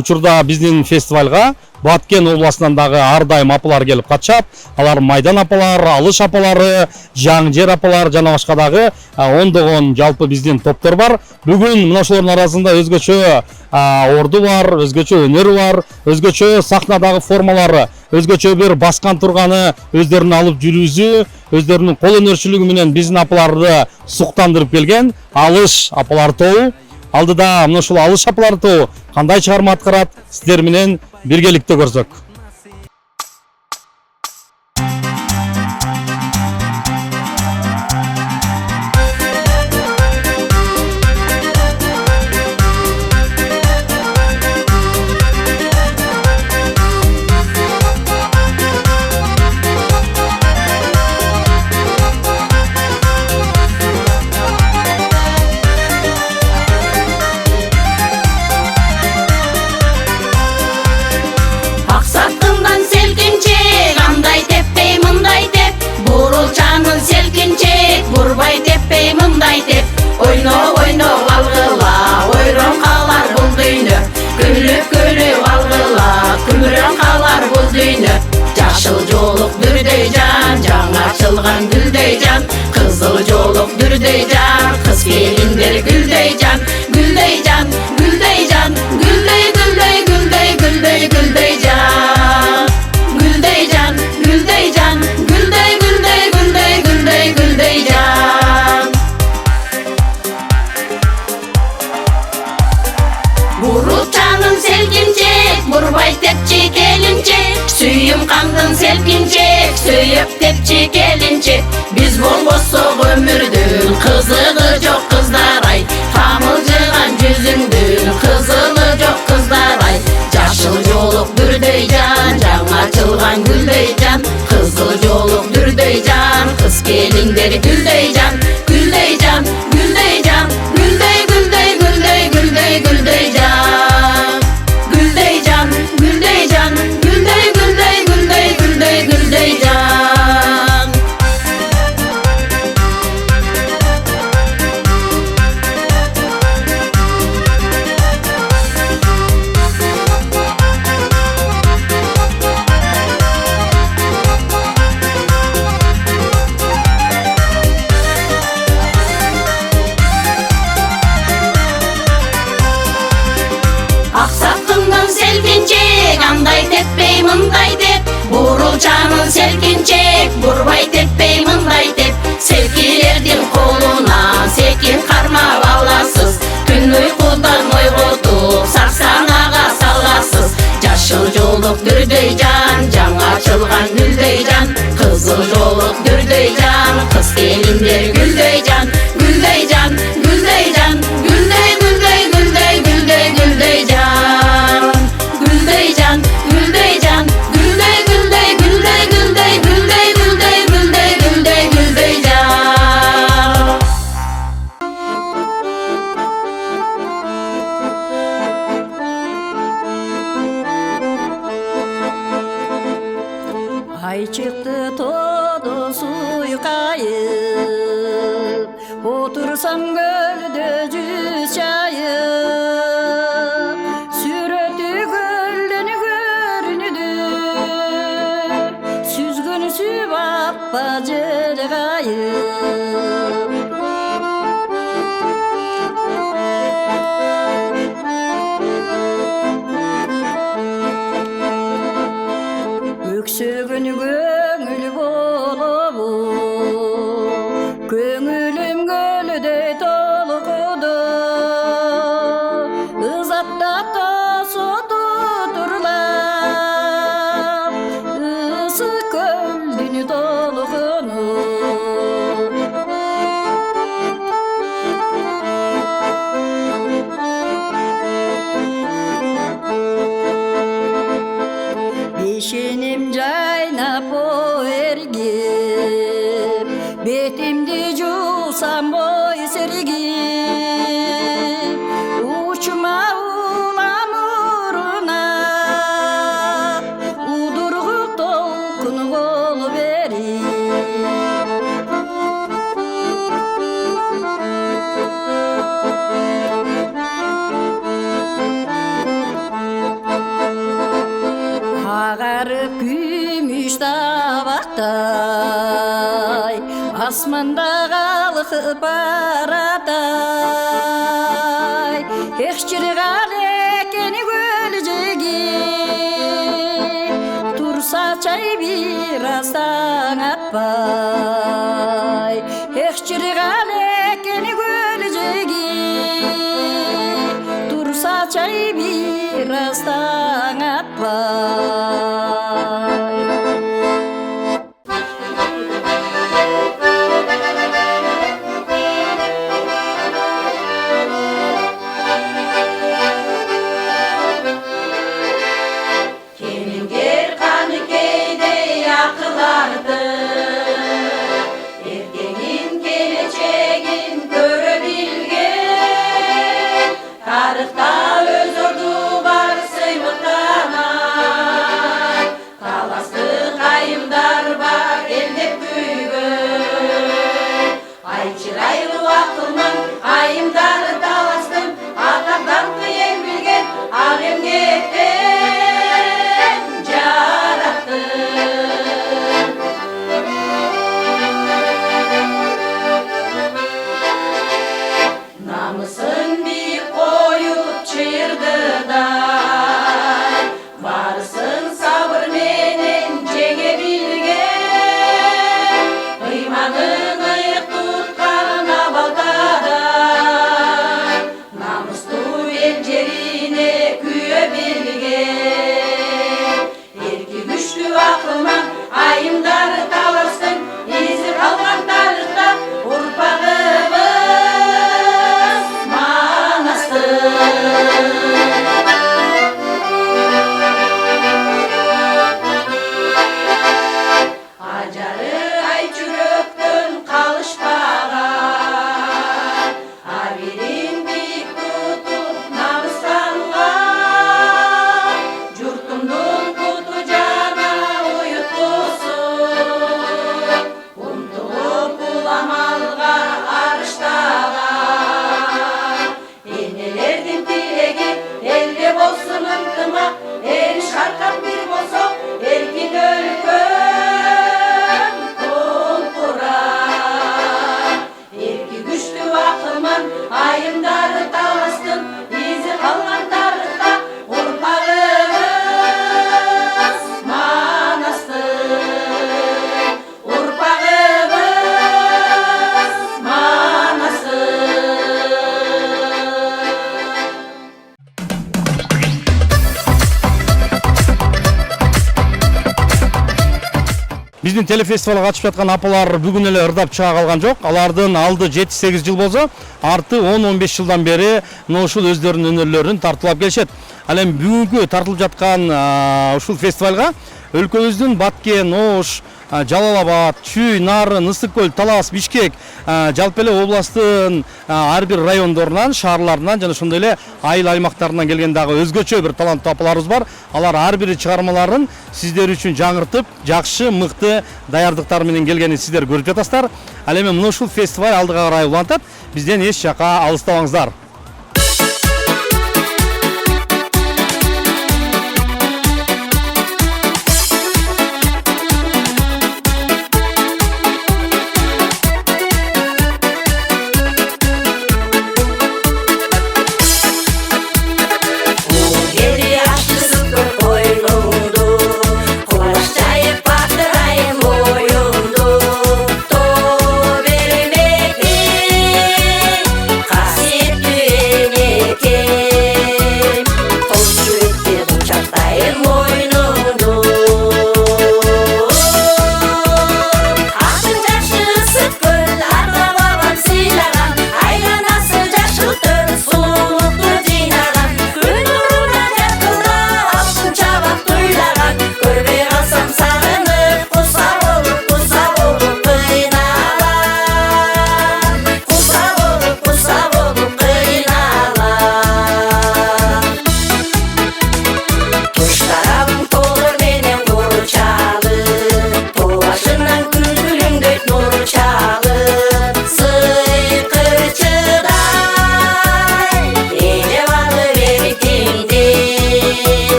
учурда биздин фестивалга Баткен областынан дагы ар дайым апалар келип катышат. Алар майдан апалар, алыш апалары, жаңжер апалар жана башка дагы ондогон жалпы биздин топтор бар. Бүгүн мына ошолордун арасында өзгөчө орду бар, өзгөчө өнөрү бар, өзгөчө сахнадагы формалары, өзгөчө бир баскан турганы, өздөрүн алып жүрүүсү, өздөрүнүн кол өнөрчүлүгү менен биздин апаларды суктандырып келген алыш апалар тобу. Алдыда мына ушул алыш апалар тобу кандай чыгарма аткарат, сиздер менен биргеликте көрсөк. Бурбай теппей мындай деп, ойно алгыла, ойрон калар бул дүйнө. Күлүп алгыла, күмүрөн калар бул дүйнө. Жашыл жолук дүрдөй жан, жаңа ачылган гүлдөй жан. Кызыл жолук дүрдөй жан, кыз келиндер гүлдөй жан. Гүлдөй жан, гүлдөй жан, гүлдөй гүлдөй гүлдөй гүлдөй гүлдөй жан. Гүлдөй жан, гүлдөй жан, гүлдөй гүлдөй гүлдөй гүлдөй гүлдөй жан. Буручанын селкинчек, бурбай тепчи келинчек. Сүйүм кандын селкинчек, сүйүп тепчи келинчек. Биз болбосок өмүрдүн кызыгы жок кыздар ай. Тамылжыган жүзүңдүн кызылы жок кыздар ай. Жашыл жолук дүрдөй жан, жаңа ачылган гүлдөй жан. Кызыл жолук дүрдөй жан, кыз келиндер гүлдөй жан. Гүлдөй жан, гүлдөй жан, гүлдөй гүлдөй гүлдөй гүлдөй гүлдөй жан. Гүлдөй жан, гүлдөй жан, гүлдөй гүлдөй гүлдөй гүлдөй гүлдөй жан. Аксактыңдын селкинчек, андай теппей мындай деп. Бурулчанын селкинчек, бурбай теппей мындай деп. Селкилердин колунан секин кармап аласыз. Күн уйкудан ойготуп, саксанага саласыз. Жашыл жолук дүрдөй жан, жаңа ачылган гүлдөй жан. Кызыл жолук дүрдөй жан, кыз келиндер гүлдөй жан. Гүлдөй жан, гүлдөй жан, гүлдөй гүлдөй гүлдөй гүлдөй гүлдөй жан. Гүлдөй жан, гүлдөй жан, гүлдөй гүлдөй гүлдөй гүлдөй гүлдөй гүлдөй гүлдөй гүлдөй гүлдөй жан. Ай чыкты тоодо суйкайып, отурсам көлдө жүз чайып. Сүрөтү көлдөн көрүнүдү, сүзгүнүсү баппа желгайып. Өксөгөн көңүл болобу, көңүлүм көлдөй толкуду. Ызатта тосуду турлап, ысык көлдүн толкуну. Бешенем жайнап эргип, бетимди жуусам бой сергип. Учма уламуруна, удургу толкун болуп берип. Asmanda қалқып барадай Ехчері қалекені көлжеге Тұрса чай бірастан атпай Ехчері қалекені көлжеге Тұрса чай бірастан атпай Биздин телефестивалга катышып жаткан апалар бүгүн эле ырдап чыга калган жок. Алардын алды 7-8 жыл болсо, арты 10-15 жылдан бери ушул өздөрүнүн өнөрлөрүн тартуулап келишет. Ал эми бүгүнкү тартылып жаткан ушул фестивалга өлкөбүздүн Баткен, Ош, Жалал-Абад, Чүй, Нарын, Ысык көл, Талас, Бишкек, жалпы эле областтын ар бир райондорунан, шаарларынан жана ошондой эле айыл аймактарынан келген дагы өзгөчө бир таланттуу апаларыбыз бар. Алар ар бир чыгармаларын сиздер үчүн жаңыртып, жакшы, мыкты даярдыктар менен келгенин сиздер көрүп жатасыздар. Ал эми мына ушул фестиваль алдыга карай улантат. Бизден эч жака алыстабаңыздар. Қасиетті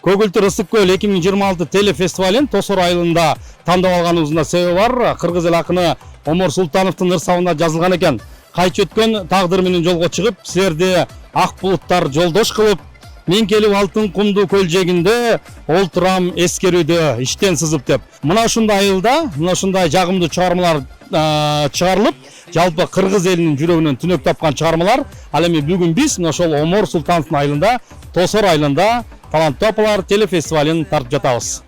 Көгүлтүр ысык көл 2026 телефестивалин Тосор айылында тандап алганыбыздын себеби бар. Кыргыз эл акыны Омор Султановдун ырсабында жазылган экен. Кайчы өткөн тагдыр менен жолго чыгып, силерди ак булуттар жолдош кылып, мен келип алтын кумду көлжегинде олтурам эскерүүдө иштен сызып деп. Мына ушундай айылда, мына ушундай жагымдуу чыгармалар чыгарылып, жалпы кыргыз элинин жүрөгүнөн түнөк тапкан чыгармалар. Ал эми бүгүн биз мына ошол Омор Султановдун айылында, Тосор айылында таланттуу апалар телефестивалин тартып жатабыз.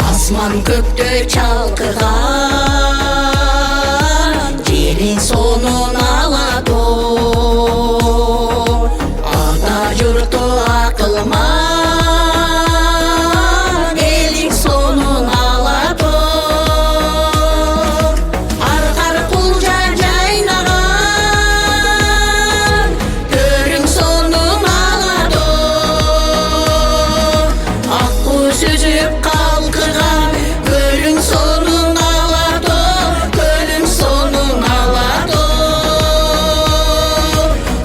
Asman köktö çalkıgan, jelin sonun alado. Ata jurtu akılman, elin sonun alado. Argar kulca jaynagan, körün sonun alado. Akku süzüp kalkıgan, gölün sonun alado, gölün sonun alado,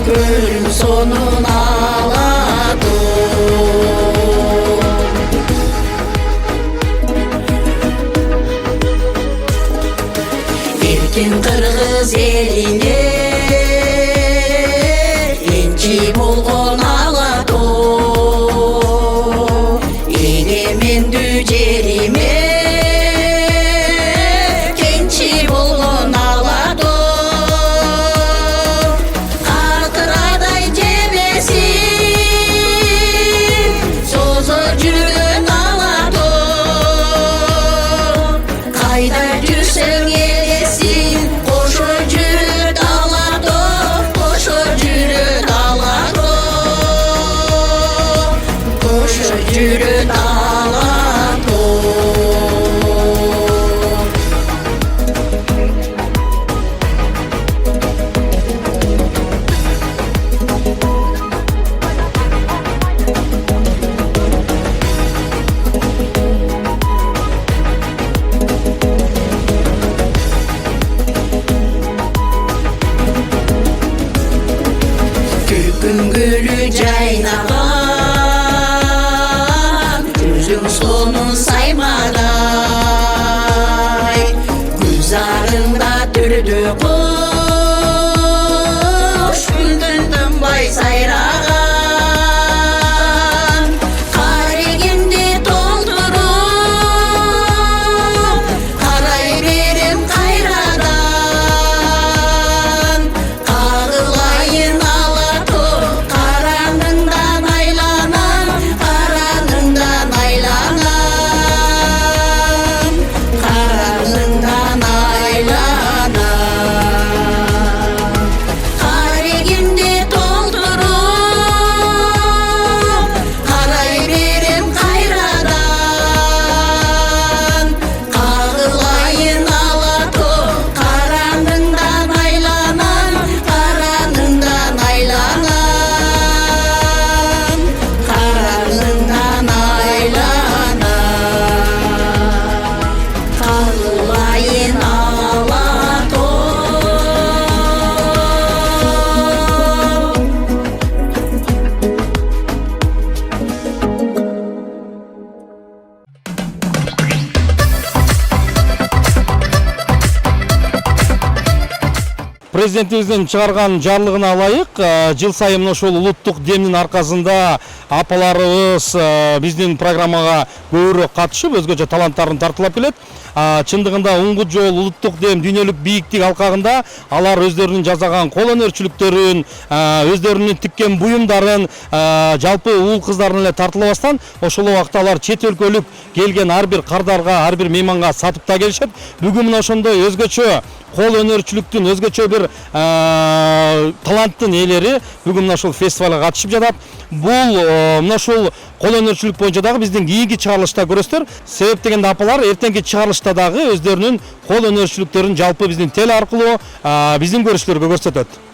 gölün sonun alado. Erkin Kırgız eline enci bolgon alado. Enemendü jerime kençi bolgon alado. Katıraday jebesin sozor жүргөн alado. Kayda жүрсөң elesin koşo жүрөт alado, koşo жүрөt alado, koşo жүрөt alado. Kökün gölü jaynagan, gözün sonun saymaday. Gülzarında türdü kuş, güldün tınbay sayragan. Karegindi toldurup, президентибиздин чыгарган жарлыгына ылайык жыл сайын ошол улуттук демдин аркасында апаларыбыз биздин программага көбүрөөк катышып өзгөчө таланттарын тартуулап келет. Чындыгында уңгут жол улуттук дем дүйнөлүк бийиктик алкагында алар өздөрүнүн жасаган кол өнөрчүлүктөрүн, өздөрүнүн тиккен буюмдарын, жалпы уул кыздарын эле тартылабастан ошол убакта алар чет өлкөлүк келген ар бир кардарга, ар бир мейманга сатып да келишет. Бүгүн мына ошондой өзгөчө кол өнөрчүлүктүн өзгөчө бир таланттын ээлери бүгүн мына ушул фестивалга катышып жатат. Бул мына ушул кол өнөрчүлүк боюнча дагы биздин кийинки чыгарылышта көрөсүздөр. Себеп дегенде апалар эртеңки чыгарылышта дагы өздөрүнүн кол өнөрчүлүктөрүн жалпы биздин теле аркылуу биздин көрүүчүлөргө көрсөтөт.